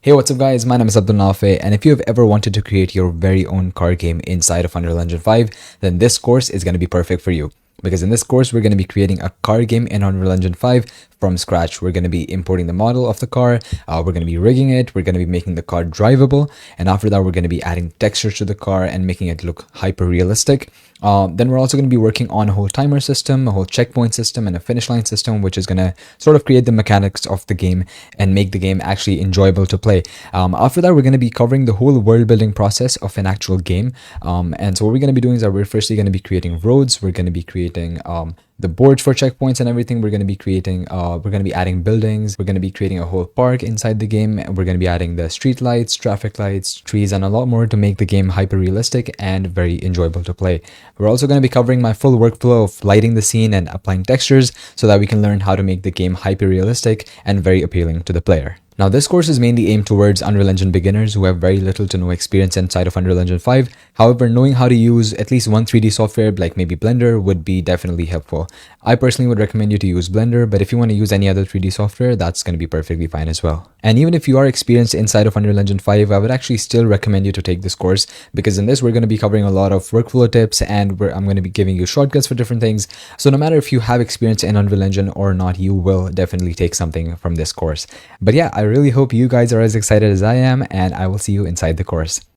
Hey, what's up guys, my name is Abdul Nafe, and if you have ever wanted to create your very own car game inside of Unreal Engine 5, then this course is going to be perfect for you. Because in this course, we're going to be creating a car game in Unreal Engine 5 from scratch. We're going to be importing the model of the car, we're going to be rigging it, we're going to be making the car drivable, and after that, we're going to be adding textures to the car and making it look hyper realistic. Then we're also going to be working on a whole timer system, a whole checkpoint system, and a finish line system, which is going to sort of create the mechanics of the game and make the game actually enjoyable to play. After that, we're going to be covering the whole world building process of an actual game. And so what we're going to be doing is that we're firstly going to be creating roads. We're going to be creating the boards for checkpoints and everything. We're going to be creating, we're going to be adding buildings. We're going to be creating a whole park inside the game. We're going to be adding the street lights, traffic lights, trees, and a lot more to make the game hyper realistic and very enjoyable to play. We're also going to be covering my full workflow of lighting the scene and applying textures so that we can learn how to make the game hyper realistic and very appealing to the player. Now, this course is mainly aimed towards Unreal Engine beginners who have very little to no experience inside of Unreal Engine 5. However, knowing how to use at least one 3D software like maybe Blender would be definitely helpful. I personally would recommend you to use Blender, but if you want to use any other 3D software, that's going to be perfectly fine as well. And even if you are experienced inside of Unreal Engine 5, I would actually still recommend you to take this course, because in this we're going to be covering a lot of workflow tips, and I'm going to be giving you shortcuts for different things. So no matter if you have experience in Unreal Engine or not, you will definitely take something from this course. But yeah, I really hope you guys are as excited as I am, and I will see you inside the course.